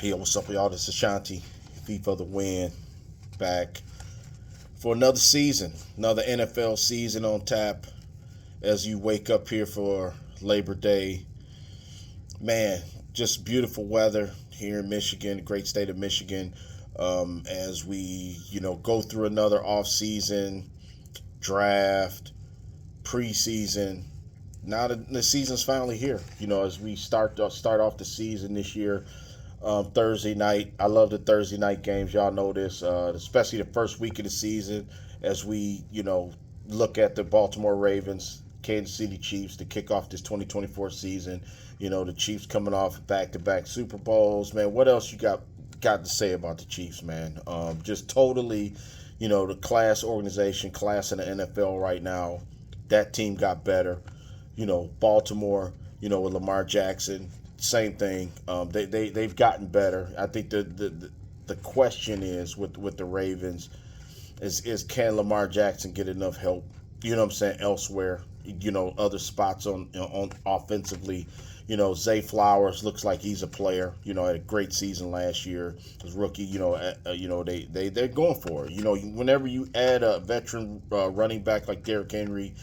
Hey, what's up, y'all? This is Ashanti, FIFA the Win, back for another season, another NFL season on tap. As you wake up here for Labor Day, man, just beautiful weather here in Michigan, the great state of Michigan. As we, go through another off season, draft, preseason. Now the season's finally here. As we start off the season this year. Thursday night. I love the Thursday night games. Y'all know this, especially the first week of the season as we, look at the Baltimore Ravens, Kansas City Chiefs to kick off this 2024 season. The Chiefs coming off back-to-back Super Bowls. Man, what else you got to say about the Chiefs, man? Just totally, the class organization, class in the NFL right now. That team got better. Baltimore, with Lamar Jackson, same thing. They've gotten better. I think the question is with the Ravens is can Lamar Jackson get enough help? You know what I'm saying? Elsewhere, other spots on offensively. Zay Flowers looks like he's a player. Had a great season last year. His rookie. They're going for it. Whenever you add a veteran running back like Derrick Henry,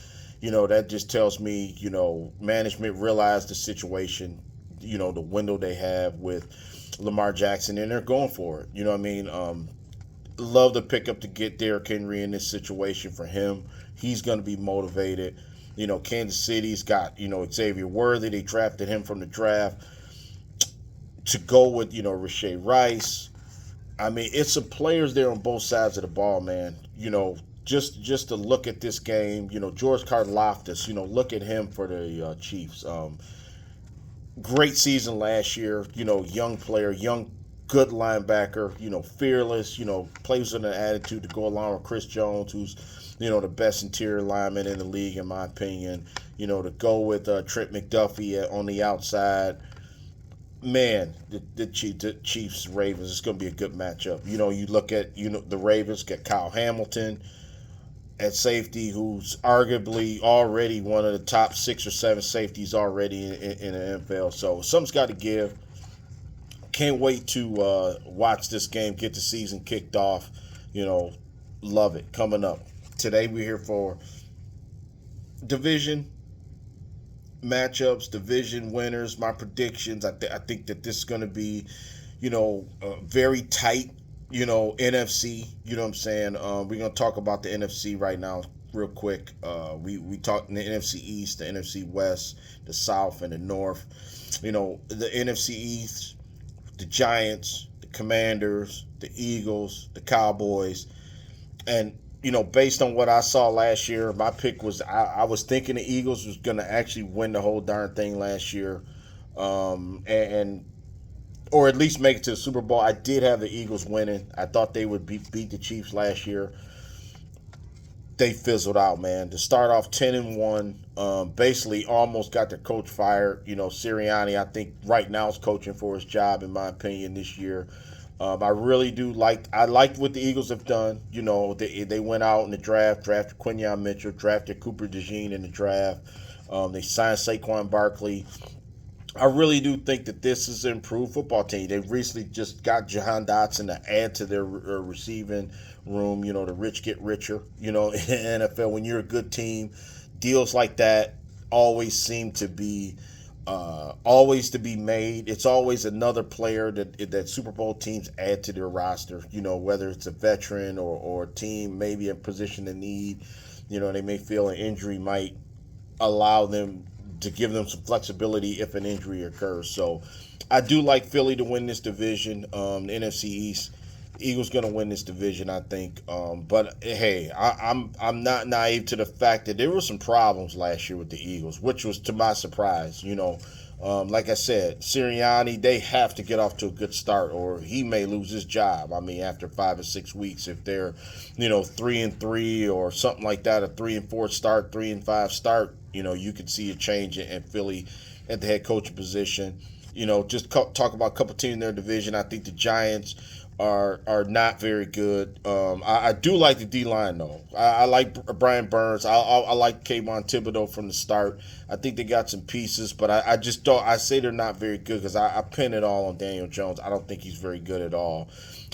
that just tells me management realized the situation, the window they have with Lamar Jackson, and they're going for it. You know what I mean? Love the pickup to get Derrick Henry in this situation for him. He's going to be motivated. Kansas City's got, Xavier Worthy. They drafted him from the draft to go with, Rashay Rice. I mean, it's some players there on both sides of the ball, man. Just to look at this game, George Karlaftis, look at him for the Chiefs. Great season last year, young player, young, good linebacker, fearless, plays with an attitude to go along with Chris Jones, who's, the best interior lineman in the league, in my opinion. To go with Trent McDuffie on the outside. Man, the Chiefs Ravens is going to be a good matchup. You look at the Ravens get Kyle Hamilton at safety, who's arguably already one of the top 6 or 7 safeties already in the NFL. So something's got to give. Can't wait to watch this game, get the season kicked off. Love it. Coming up today, we're here for division matchups, division winners, my predictions. I think that this is going to be, very tight, NFC. You know what I'm saying? We're going to talk about the NFC right now real quick. We talked in the NFC East, the NFC West, the South, and the North. The NFC East, the Giants, the Commanders, the Eagles, the Cowboys. And based on what I saw last year, my pick was I was thinking the Eagles was going to actually win the whole darn thing last year, and or at least make it to the Super Bowl. I did have the Eagles winning. I thought they would beat the Chiefs last year. They fizzled out, man. To start off 10-1, basically almost got their coach fired. Sirianni, I think right now is coaching for his job, in my opinion, this year. I really do I liked what the Eagles have done. They went out in the draft, drafted Quinyon Mitchell, drafted Cooper DeJean in the draft. They signed Saquon Barkley. I really do think that this is an improved football team. They recently just got Jahan Dotson to add to their receiving room. The rich get richer. In the NFL, when you're a good team, deals like that always seem to be always to be made. It's always another player that Super Bowl teams add to their roster, whether it's a veteran or a team maybe in position of need. They may feel an injury might allow them to give them some flexibility if an injury occurs. So I do like Philly to win this division, the NFC East. Eagles going to win this division, I think. But hey, I'm not naive to the fact that there were some problems last year with the Eagles, which was to my surprise. Like I said, Sirianni, they have to get off to a good start, or he may lose his job. I mean, after 5 or 6 weeks, if they're 3-3 or something like that, a 3-4 start, 3-5 start, you could see a change in Philly at the head coaching position. just talk about a couple teams in their division. I think the Giants are not very good. I do like the D line though. I like Brian Burns. I like Kayvon Thibodeau from the start. I think they got some pieces, but I just don't. I say they're not very good because I pin it all on Daniel Jones. I don't think he's very good at all.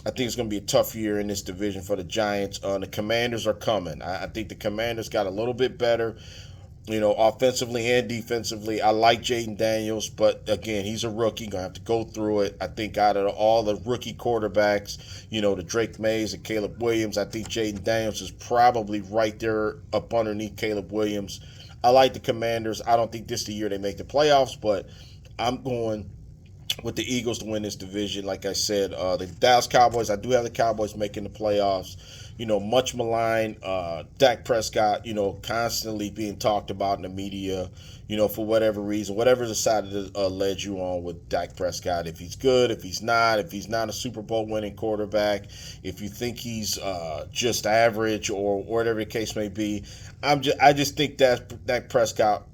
I think it's going to be a tough year in this division for the Giants. The Commanders are coming. I think the Commanders got a little bit better, offensively and defensively. I like Jaden Daniels, but again, he's a rookie. Going to have to go through it. I think out of all the rookie quarterbacks, the Drake Mays and Caleb Williams, I think Jaden Daniels is probably right there up underneath Caleb Williams. I like the Commanders. I don't think this is the year they make the playoffs, but I'm going with the Eagles to win this division. Like I said, the Dallas Cowboys, I do have the Cowboys making the playoffs. Much maligned. Dak Prescott, constantly being talked about in the media, for whatever reason, whatever decided to lead you on with Dak Prescott. If he's good, if he's not a Super Bowl winning quarterback, if you think he's just average or whatever the case may be, I just think that Dak Prescott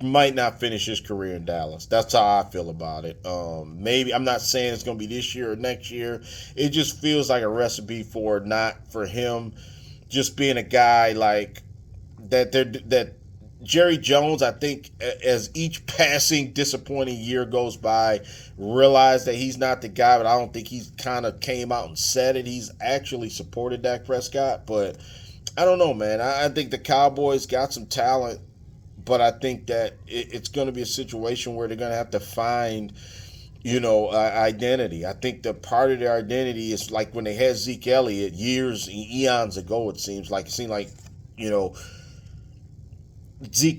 might not finish his career in Dallas. That's how I feel about it. Maybe I'm not saying it's going to be this year or next year. It just feels like a recipe for not for him just being a guy like that. That Jerry Jones, I think, as each passing disappointing year goes by, realized that he's not the guy. But I don't think he's kind of came out and said it. He's actually supported Dak Prescott, but I don't know, man. I think the Cowboys got some talent. But I think that it's going to be a situation where they're going to have to find, identity. I think the part of their identity is like when they had Zeke Elliott eons ago, it seemed like, Zeke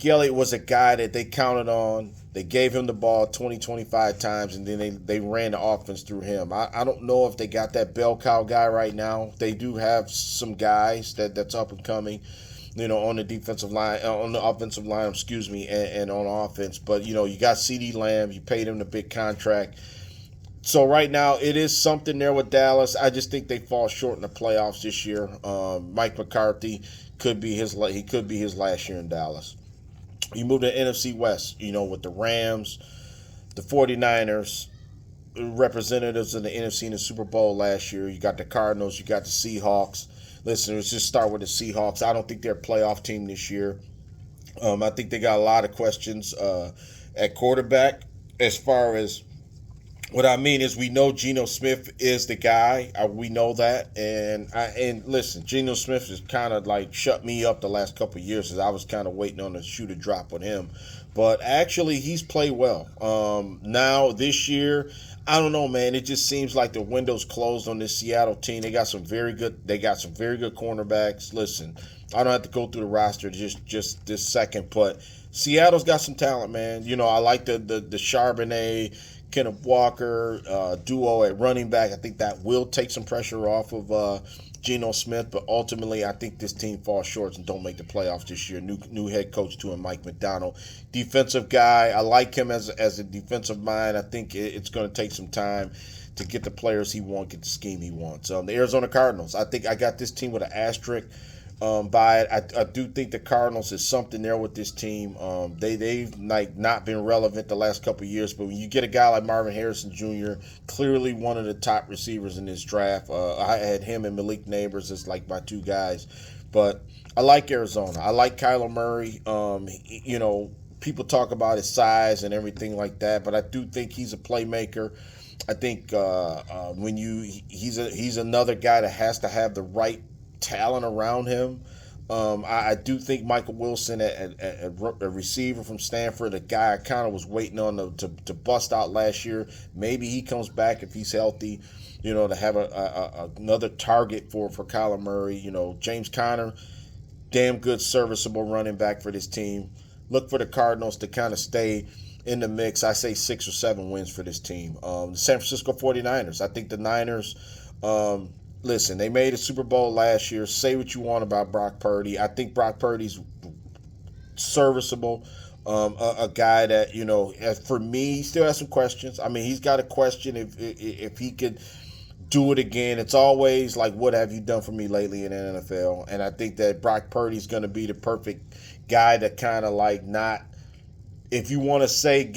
Elliott was a guy that they counted on. They gave him the ball 20, 25 times, and then they ran the offense through him. I don't know if they got that bell cow guy right now. They do have some guys that's up and coming, on the defensive line, on the offensive line, and on offense. But, you got CeeDee Lamb. You paid him the big contract. So right now, it is something there with Dallas. I just think they fall short in the playoffs this year. Mike McCarthy could be his last year in Dallas. You move to the NFC West, with the Rams, the 49ers, representatives of the NFC in the Super Bowl last year. You got the Cardinals. You got the Seahawks. Listen, let's just start with the Seahawks. I don't think they're a playoff team this year. I think they got a lot of questions at quarterback. As far as what I mean is, we know Geno Smith is the guy. We know that, and listen, Geno Smith has kind of like shut me up the last couple of years, as I was kind of waiting on the shoe to drop on him. But actually, he's played well. Now this year, I don't know, man. It just seems like the window's closed on this Seattle team. They got some very good cornerbacks. Listen, I don't have to go through the roster just this second, but Seattle's got some talent, man. I like the Charbonnet, Kenneth Walker duo at running back. I think that will take some pressure off of Geno Smith, but ultimately I think this team falls short and don't make the playoffs this year. New head coach too, and Mike McDonald, defensive guy. I like him as a defensive mind. I think it's going to take some time to get the players he wants, get the scheme he wants. The Arizona Cardinals, I think I got this team with an asterisk by it. I do think the Cardinals is something there with this team. They've like not been relevant the last couple of years, but when you get a guy like Marvin Harrison Jr., clearly one of the top receivers in this draft. I had him and Malik Neighbors as like my two guys, but I like Arizona. I like Kyler Murray. People talk about his size and everything like that, but I do think he's a playmaker. I think he's another guy that has to have the right talent around him. I do think Michael Wilson, a receiver from Stanford, a guy I kind of was waiting on to bust out last year. Maybe he comes back if he's healthy, to have another target for Kyler Murray. James Conner, damn good, serviceable running back for this team. Look for the Cardinals to kind of stay in the mix. I say 6 or 7 wins for this team. The San Francisco 49ers. I think the Niners, listen, they made a Super Bowl last year. Say what you want about Brock Purdy. I think Brock Purdy's serviceable. A guy that, as for me, he still has some questions. I mean, he's got a question if he could do it again. It's always like, what have you done for me lately in the NFL? And I think that Brock Purdy's going to be the perfect guy to kind of like not if you want to say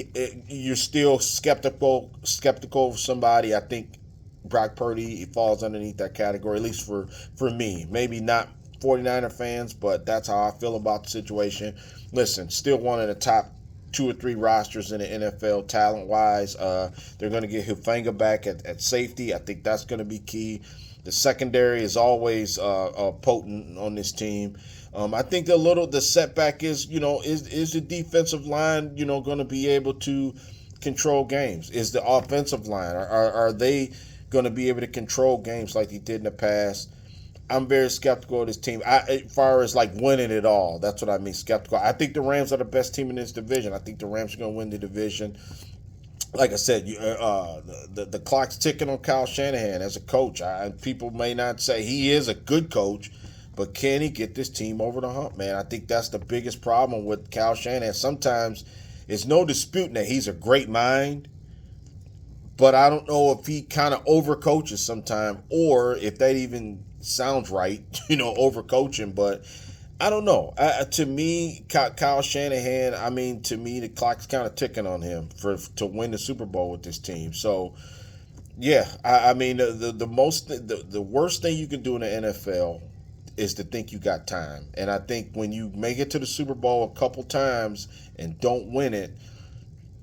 you're still skeptical of somebody, I think Brock Purdy falls underneath that category, at least for me. Maybe not 49er fans, but that's how I feel about the situation. Listen, still one of the top two or three rosters in the NFL talent wise. They're going to get Hufanga back at safety. I think that's going to be key. The secondary is always potent on this team. I think the setback is is the defensive line going to be able to control games? Is the offensive line are they going to be able to control games like they did in the past? I'm very skeptical of this team. As far as like winning it all, that's what I mean. Skeptical. I think the Rams are the best team in this division. I think the Rams are going to win the division. Like I said, the clock's ticking on Kyle Shanahan as a coach. People may not say he is a good coach, but can he get this team over the hump, man? I think that's the biggest problem with Kyle Shanahan. Sometimes it's no disputing that he's a great mind, but I don't know if he kind of overcoaches sometimes, or if that even sounds right, overcoaching. But I don't know. To me, Kyle Shanahan, to me, the clock's kind of ticking on him to win the Super Bowl with this team. So, yeah, the worst thing you can do in the NFL is to think you got time. And I think when you make it to the Super Bowl a couple times and don't win it,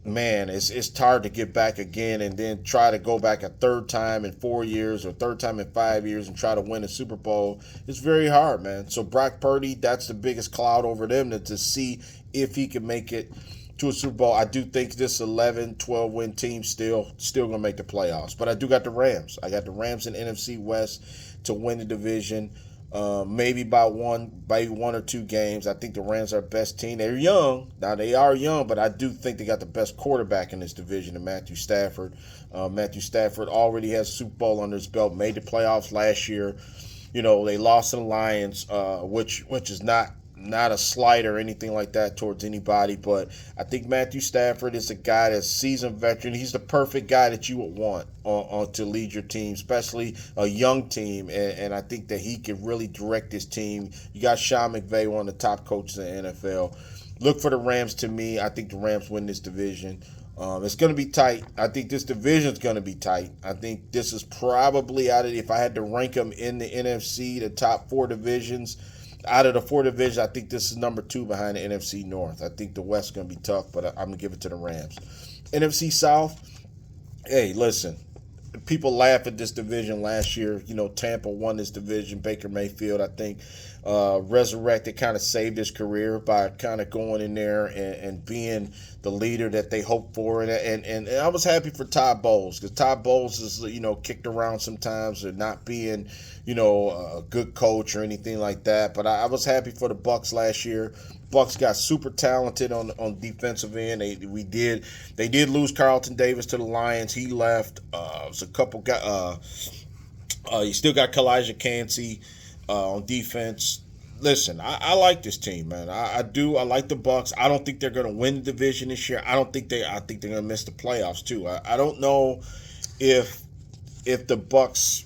man, it's hard to get back again and then try to go back a third time in 4 years or third time in 5 years and try to win a Super Bowl. It's very hard, man. So Brock Purdy, that's the biggest cloud over them to see if he can make it to a Super Bowl. I do think this 11, 12 win team still going to make the playoffs. But I do got the Rams. I got the Rams in NFC West to win the division. Maybe by one or two games. I think the Rams are the best team. They're young. Now, they are young, but I do think they got the best quarterback in this division, in Matthew Stafford. Matthew Stafford already has a Super Bowl under his belt, made the playoffs last year. They lost to the Lions, which is not a slight or anything like that towards anybody, but I think Matthew Stafford is a guy that's a seasoned veteran. He's the perfect guy that you would want to lead your team, especially a young team, and I think that he can really direct this team. You got Sean McVay, one of the top coaches in the NFL. Look for the Rams. To me, I think the Rams win this division. It's going to be tight. I think this division is going to be tight. I think this is probably if I had to rank them in the NFC, the top four divisions, out of the four divisions, I think this is number 2 behind the NFC North. I think the West is going to be tough, but I'm going to give it to the Rams. NFC South, hey, listen, people laugh at this division last year. Tampa won this division. Baker Mayfield, I think, resurrected, kind of saved his career by kind of going in there and being the leader that they hoped for. And I was happy for Todd Bowles, because Todd Bowles is, kicked around sometimes or not being, a good coach or anything like that. But I was happy for the Bucs last year. Bucs got super talented on defensive end. They did lose Carlton Davis to the Lions. He left. Was a couple guys. You still got Kalijah Kancey on defense. Listen, I like this team, man. I do. I like the Bucs. I don't think they're going to win the division this year. I think they're going to miss the playoffs too. I don't know if the Bucs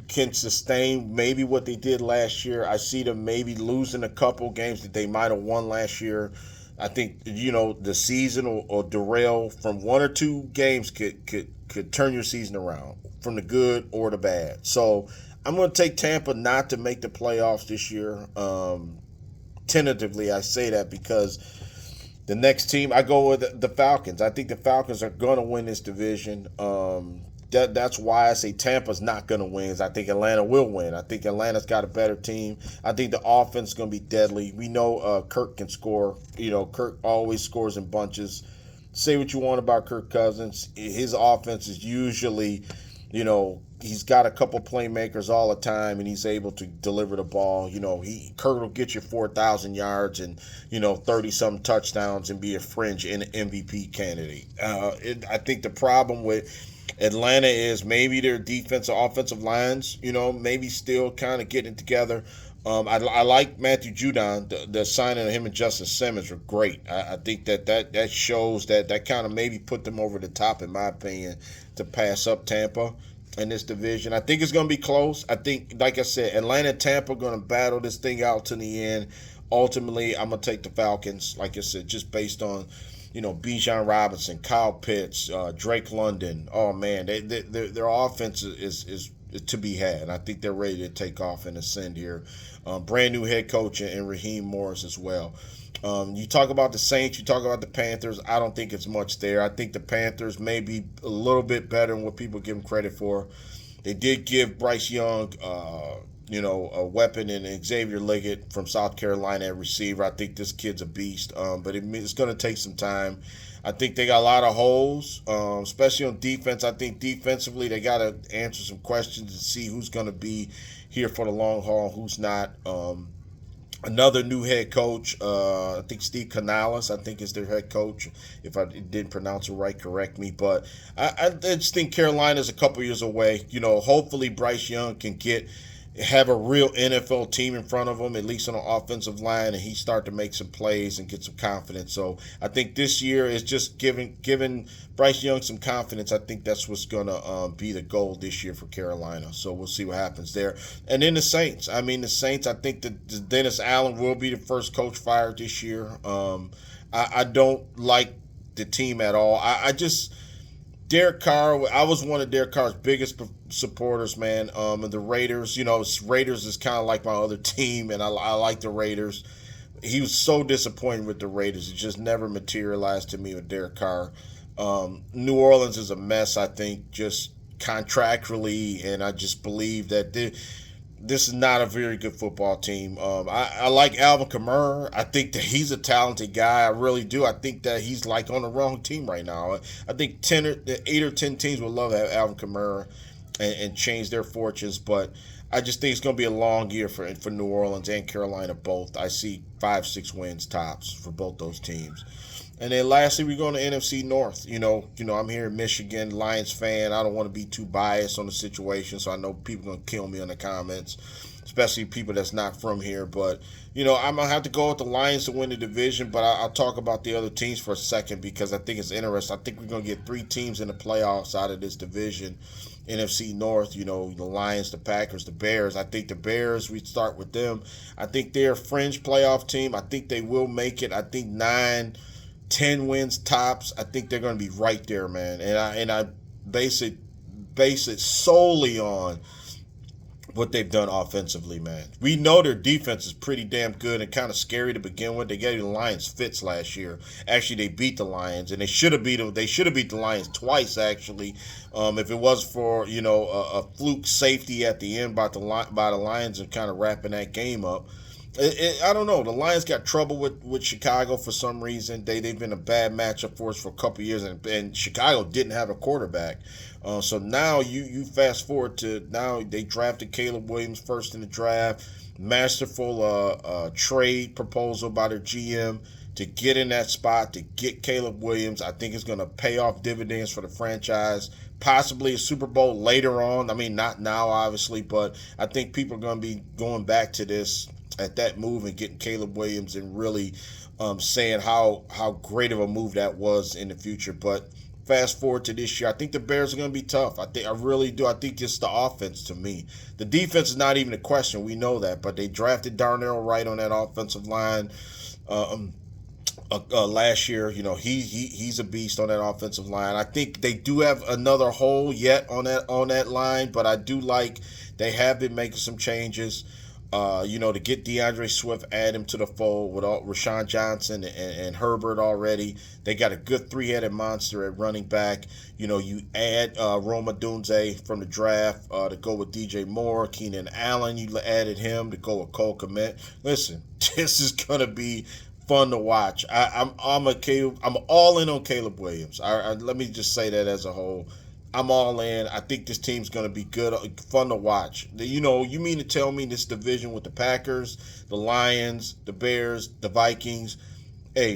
can sustain maybe what they did last year. I see them maybe losing a couple games that they might have won last year. I think the season or derail from 1 or 2 games could turn your season around from the good or the bad. So I'm going to take Tampa not to make the playoffs this year. Tentatively, I say that because the next team, I go with the Falcons. I think the Falcons are going to win this division. That's why I say Tampa's not going to win. I think Atlanta will win. I think Atlanta's got a better team. I think the offense is going to be deadly. We know Kirk can score. Kirk always scores in bunches. Say what you want about Kirk Cousins. His offense is usually, he's got a couple playmakers all the time, and he's able to deliver the ball. Kirk will get you 4,000 yards and 30-some touchdowns and be a fringe MVP candidate. I think the problem with Atlanta is maybe their offensive lines, maybe still kind of getting it together. I like Matthew Judon. The signing of him and Justin Simmons were great. I think that shows that kind of maybe put them over the top, in my opinion, to pass up Tampa in this division. I think it's going to be close. I think, like I said, Atlanta and Tampa are going to battle this thing out to the end. Ultimately, I'm going to take the Falcons, like I said, just based on Bijan Robinson, Kyle Pitts, Drake London. Oh man, their offense is to be had. I think they're ready to take off and ascend here. Brand new head coach and Raheem Morris as well. You talk about the Saints, you talk about the Panthers. I don't think it's much there. I think the Panthers may be a little bit better than what people give them credit for. They did give Bryce Young, a weapon in Xavier Liggett from South Carolina at receiver. I think this kid's a beast, but it's going to take some time. I think they got a lot of holes, especially on defense. I think defensively they got to answer some questions and see who's going to be here for the long haul, who's not. Another new head coach, I think Steve Canales, I think is their head coach. If I didn't pronounce it right, correct me. But I just think Carolina's a couple years away. Hopefully Bryce Young can have a real NFL team in front of him, at least on the offensive line, and he start to make some plays and get some confidence. So I think this year is just giving Bryce Young some confidence. I think that's what's going to be the goal this year for Carolina. So we'll see what happens there. And then the Saints. I think that Dennis Allen will be the first coach fired this year. I don't like the team at all. Derek Carr, I was one of Derek Carr's biggest supporters, man. And the Raiders, Raiders is kind of like my other team, and I like the Raiders. He was so disappointed with the Raiders. It just never materialized to me with Derek Carr. New Orleans is a mess, I think, just contractually, and I just believe that this is not a very good football team. I like Alvin Kamara. I think that he's a talented guy. I really do. I think that he's like on the wrong team right now. I think 8 or 10 teams would love to have Alvin Kamara and change their fortunes, but I just think it's going to be a long year for New Orleans and Carolina both. I see 5-6 wins tops for both those teams. And then lastly, we go to NFC North. I'm here in Michigan, Lions fan. I don't want to be too biased on the situation, so I know people are going to kill me in the comments, especially people that's not from here. But, I'm going to have to go with the Lions to win the division, but I'll talk about the other teams for a second because I think it's interesting. I think we're going to get 3 teams in the playoffs out of this division. NFC North, the Lions, the Packers, the Bears. I think the Bears, we start with them. I think they're a fringe playoff team. I think they will make it. I think 9-10 wins tops. I think they're going to be right there, man. And I base it solely on what they've done offensively, man. We know their defense is pretty damn good and kind of scary to begin with. They gave the Lions fits last year. Actually, they beat the Lions, and they should have beat them. They should have beat the Lions twice, actually. If it was for a fluke safety at the end by the Lions and kind of wrapping that game up. I don't know. The Lions got trouble with Chicago for some reason. They've been a bad matchup for us for a couple of years, and Chicago didn't have a quarterback. So now you fast forward to now they drafted Caleb Williams first in the draft. Masterful trade proposal by their GM to get in that spot, to get Caleb Williams. I think it's going to pay off dividends for the franchise. Possibly a Super Bowl later on. I mean, not now, obviously, but I think people are going to be going back to this at that move and getting Caleb Williams and really saying how great of a move that was in the future. But fast forward to this year, I think the Bears are going to be tough. I really do. I think it's the offense to me. The defense is not even a question. We know that. But they drafted Darnell Wright on that offensive line last year. He's a beast on that offensive line. I think they do have another hole yet on that line, but I do like they have been making some changes. To get DeAndre Swift, add him to the fold with Rashawn Johnson and Herbert already. They got a good 3-headed monster at running back. You add Rome Odunze from the draft to go with DJ Moore. Keenan Allen, you added him to go with Cole Kmet. Listen, this is going to be fun to watch. I'm all in on Caleb Williams. Let me just say that as a whole. I'm all in. I think this team's going to be good, fun to watch. You mean to tell me this division with the Packers, the Lions, the Bears, the Vikings,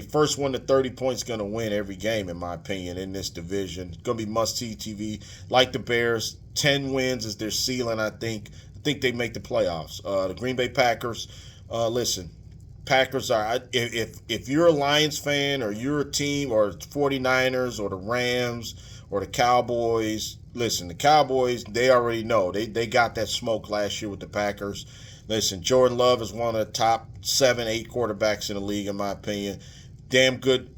first one to 30 points going to win every game, in my opinion, in this division. It's going to be must-see TV. Like the Bears, 10 wins is their ceiling, I think. I think they make the playoffs. The Green Bay Packers, listen, Packers are, if you're a Lions fan or you're a team or 49ers or the Rams or the Cowboys, listen, the Cowboys, they already know. They got that smoke last year with the Packers. Listen, Jordan Love is one of the top 7-8 quarterbacks in the league, in my opinion. damn good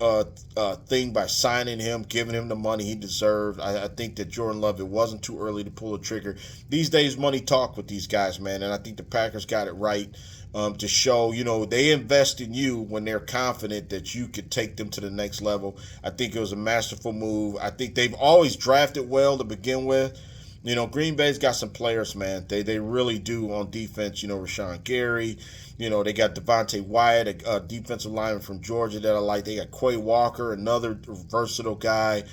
thing by signing him, giving him the money he deserved. I think that Jordan Love, it wasn't too early to pull a trigger. These days, money talk with these guys, man, and I think the Packers got it right to show, they invest in you when they're confident that you could take them to the next level. I think it was a masterful move. I think they've always drafted well to begin with. Green Bay's got some players, man. They really do on defense. Rashawn Gary. They got Devontae Wyatt, a defensive lineman from Georgia that I like. They got Quay Walker, another versatile guy.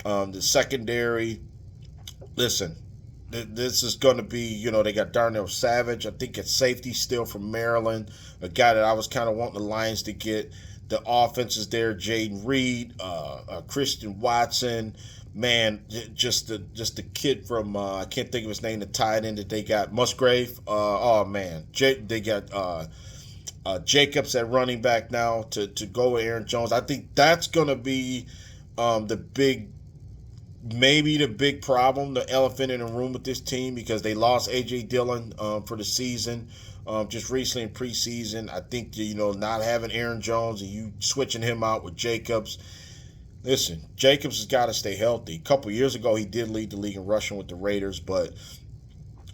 The secondary. Listen, this is going to be, they got Darnell Savage. I think it's safety still from Maryland, a guy that I was kind of wanting the Lions to get. The offense is there. Jaden Reed, Christian Watson. Man, just the kid from I can't think of his name. The tight end that they got, Musgrave. Oh man, they got Jacobs at running back now to go with Aaron Jones. I think that's gonna be maybe the big problem, the elephant in the room with this team, because they lost A.J. Dillon for the season. Just recently in preseason. I think not having Aaron Jones and you switching him out with Jacobs. Listen, Jacobs has got to stay healthy. A couple years ago, he did lead the league in rushing with the Raiders, but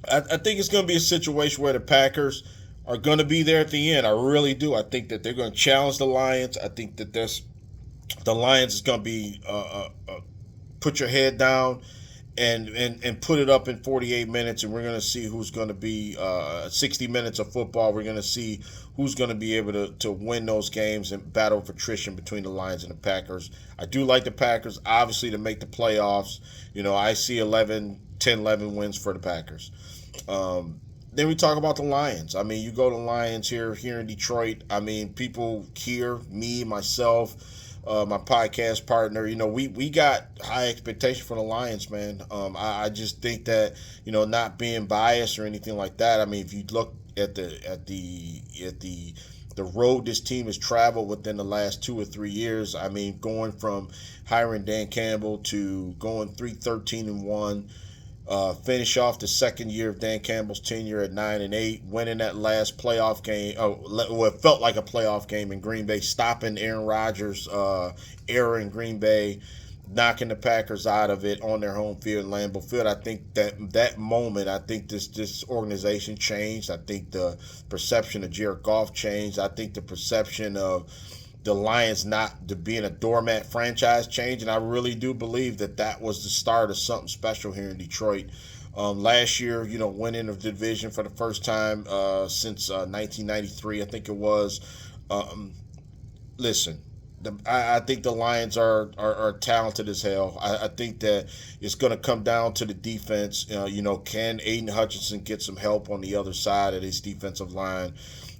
I think it's going to be a situation where the Packers are going to be there at the end. I really do. I think that they're going to challenge the Lions. I think that the Lions is going to be put your head down and put it up in 48 minutes, and we're going to see who's going to be 60 minutes of football. We're going to see who's going to be able to win those games and battle of attrition between the Lions and the Packers. I do like the Packers, obviously, to make the playoffs. I see 10, 11 wins for the Packers. Then we talk about the Lions. I mean, you go to Lions here in Detroit. I mean, people here, me, myself, my podcast partner, we got high expectation for the Lions, man. I just think that, not being biased or anything like that. I mean, if you look at the road this team has traveled within the last 2 or 3 years, I mean, going from hiring Dan Campbell to going 3-13-1. Finish off the second year of Dan Campbell's tenure at 9-8, winning that last playoff game. It felt like a playoff game in Green Bay, stopping Aaron Rodgers' era in Green Bay, knocking the Packers out of it on their home field in Lambeau Field. I think that moment, I think this organization changed. I think the perception of Jared Goff changed. I think the perception of the Lions not to being a doormat franchise change, and I really do believe that was the start of something special here in Detroit. Last year, winning the division for the first time since 1993, I think it was. Listen, I think the Lions are talented as hell. I think that it's going to come down to the defense. Can Aiden Hutchinson get some help on the other side of this defensive line?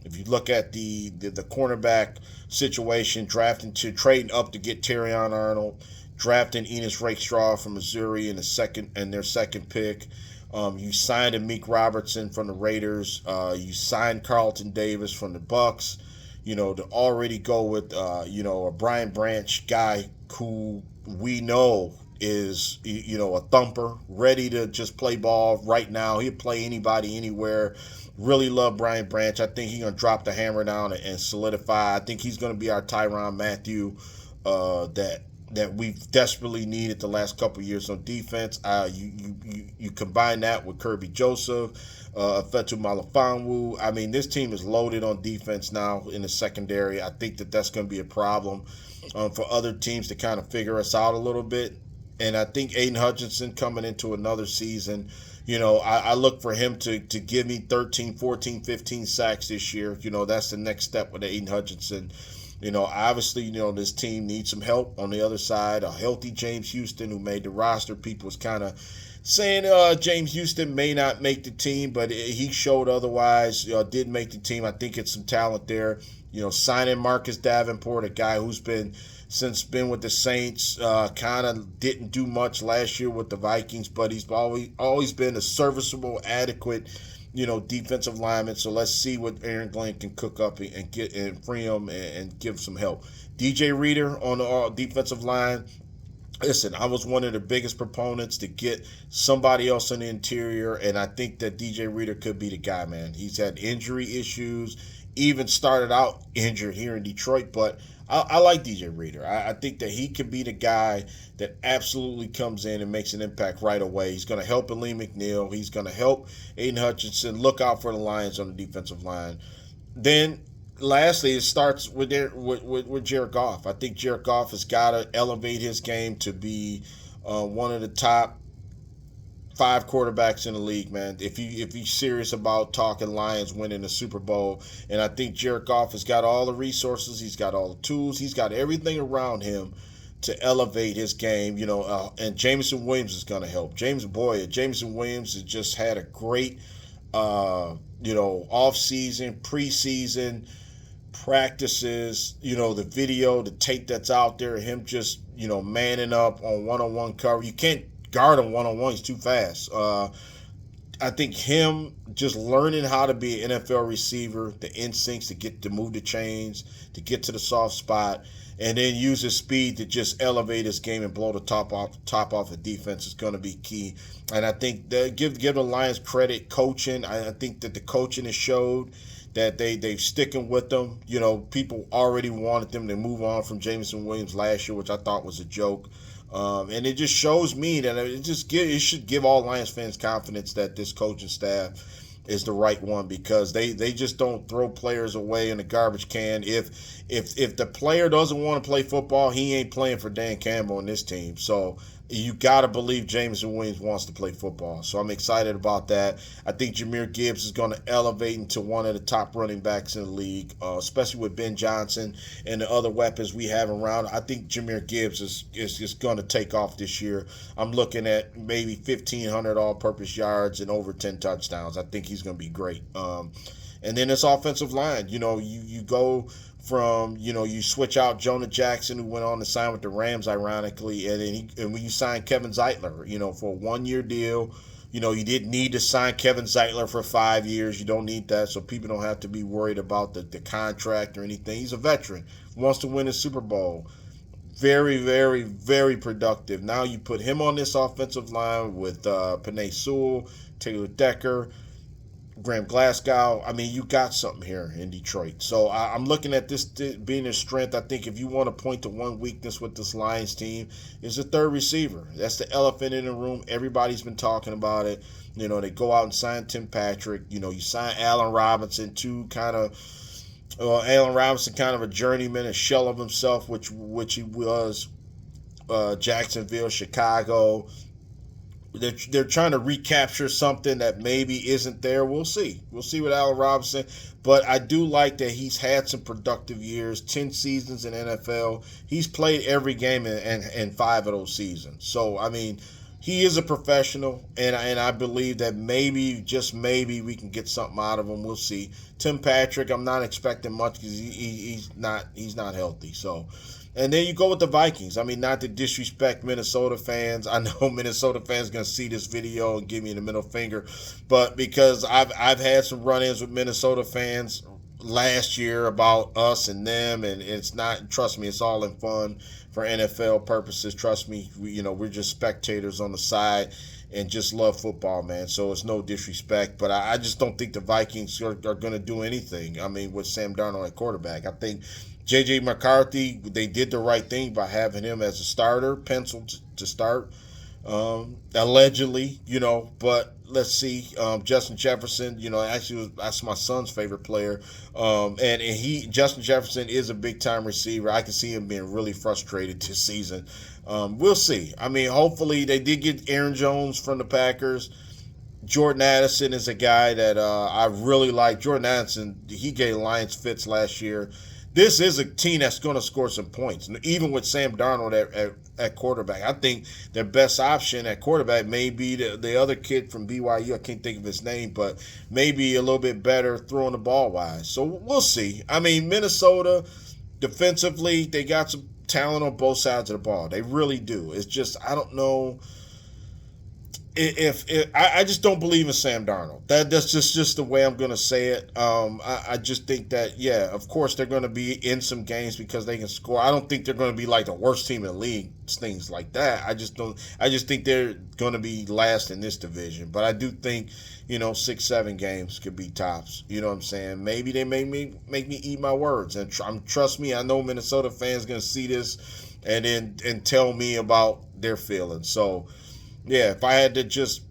If you look at the cornerback situation, trading up to get Terrion Arnold, drafting Enos Rakestraw from Missouri in their second pick. You signed Amik Robertson from the Raiders. You signed Carlton Davis from the Bucks. To already go with a Brian Branch guy who we know is a thumper, ready to just play ball right now. He'll play anybody, anywhere. Really love Brian Branch. I think he's going to drop the hammer down and solidify. I think he's going to be our Tyrann Mathieu that we've desperately needed the last couple of years on defense. You combine that with Kirby Joseph, Fetu Malifonwu. I mean, this team is loaded on defense now in the secondary. I think that's going to be a problem for other teams to kind of figure us out a little bit. And I think Aiden Hutchinson coming into another season, I look for him to give me 13, 14, 15 sacks this year. That's the next step with Aiden Hutchinson. Obviously, this team needs some help on the other side. A healthy James Houston, who made the roster. People was kind of saying James Houston may not make the team, but he showed otherwise. Did make the team. I think it's some talent there. Signing Marcus Davenport, a guy who's been with the Saints, kind of didn't do much last year with the Vikings, but he's always been a serviceable, adequate, defensive lineman. So let's see what Aaron Glenn can cook up and get and free him and give some help. DJ Reader on the defensive line. Listen, I was one of the biggest proponents to get somebody else in the interior, and I think that DJ Reader could be the guy, man. He's had injury issues, even started out injured here in Detroit, but I like DJ Reader. I think that he could be the guy that absolutely comes in and makes an impact right away. He's going to help Lee McNeil. He's going to help Aiden Hutchinson. Look out for the Lions on the defensive line. Then, lastly, it starts with Jared Goff. I think Jared Goff has got to elevate his game to be one of the top 5 quarterbacks in the league, man. If he's serious about talking Lions winning the Super Bowl, and I think Jared Goff has got all the resources, he's got all the tools, he's got everything around him to elevate his game, and Jameson Williams is going to help. Jameson Williams has just had a great, off season, preseason practices. The video, the tape that's out there, him just manning up on one-on-one cover. You can't guard him one-on-one. He's too fast. I think him just learning how to be an NFL receiver, the instincts to move the chains, to get to the soft spot, and then use his speed to just elevate his game and blow the top off the defense is going to be key. And I think that give the Lions credit coaching. I think that the coaching has showed that they've sticking with them. People already wanted them to move on from Jameson Williams last year, which I thought was a joke. And it just shows me that it should give all Lions fans confidence that this coaching staff is the right one, because they just don't throw players away in the garbage can. If the player doesn't want to play football, he ain't playing for Dan Campbell and this team. So you got to believe Jameson Williams wants to play football. So I'm excited about that. I think Jahmyr Gibbs is going to elevate into one of the top running backs in the league, especially with Ben Johnson and the other weapons we have around. I think Jahmyr Gibbs is going to take off this year. I'm looking at maybe 1,500 all-purpose yards and over 10 touchdowns. I think he's going to be great. And then this offensive line, you go from, you switch out Jonah Jackson, who went on to sign with the Rams, ironically, and when you sign Kevin Zeitler, for a 1-year deal. You didn't need to sign Kevin Zeitler for 5 years. You don't need that, so people don't have to be worried about the contract or anything. He's a veteran, wants to win a Super Bowl. Very, very, very productive. Now you put him on this offensive line with Penei Sewell, Taylor Decker, Graham Glasgow. I mean, you got something here in Detroit. So I'm looking at this being a strength. I think if you want to point to one weakness with this Lions team, is the third receiver. That's the elephant in the room. Everybody's been talking about it. They go out and sign Tim Patrick. You sign Allen Robinson, Allen Robinson kind of a journeyman, a shell of himself, which he was. Jacksonville, Chicago. They're trying to recapture something that maybe isn't there. We'll see. We'll see with Allen Robinson. But I do like that he's had some productive years, 10 seasons in NFL. He's played every game in 5 of those seasons. So, I mean, he is a professional, and I believe that maybe, just maybe, we can get something out of him. We'll see. Tim Patrick, I'm not expecting much because he's not healthy. So. And then you go with the Vikings. I mean, not to disrespect Minnesota fans. I know Minnesota fans are going to see this video and give me the middle finger. But because I've had some run-ins with Minnesota fans last year about us and them, and it's not, trust me, it's all in fun for NFL purposes. Trust me, we're just spectators on the side and just love football, man. So it's no disrespect. But I just don't think the Vikings are going to do anything, with Sam Darnold at quarterback. I think J.J. McCarthy, they did the right thing by having him as a starter, penciled to start, allegedly, but let's see. Justin Jefferson, actually that's my son's favorite player, and Justin Jefferson is a big-time receiver. I can see him being really frustrated this season. We'll see. I mean, hopefully they did get Aaron Jones from the Packers. Jordan Addison is a guy that I really like. Jordan Addison, he gave Lions fits last year. This is a team that's going to score some points, even with Sam Darnold at quarterback. I think their best option at quarterback may be the other kid from BYU. I can't think of his name, but maybe a little bit better throwing the ball wise. So we'll see. I mean, Minnesota, defensively, they got some talent on both sides of the ball. They really do. It's just, I don't know. I just don't believe in Sam Darnold. That's just the way I'm gonna say it. I just think that, yeah, of course they're gonna be in some games because they can score. I don't think they're gonna be like the worst team in the league, things like that. I just don't. I just think they're gonna be last in this division. But I do think, 6-7 games could be tops. You know what I'm saying? Maybe they make me eat my words, and trust me, I know Minnesota fans gonna see this and tell me about their feelings. So yeah, if I had to just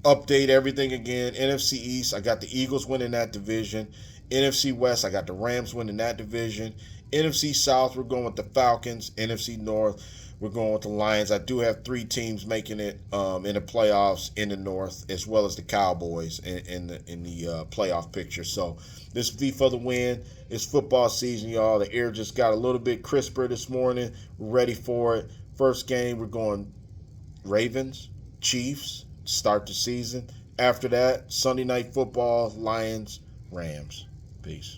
update everything again, NFC East, I got the Eagles winning that division. NFC West, I got the Rams winning that division. NFC South, we're going with the Falcons. NFC North, we're going with the Lions. I do have three teams making it in the playoffs in the North, as well as the Cowboys in the playoff picture. So this V for the win. It's football season, y'all. The air just got a little bit crisper this morning. We're ready for it. First game, we're going Ravens, Chiefs, start the season. After that, Sunday night football, Lions, Rams. Peace.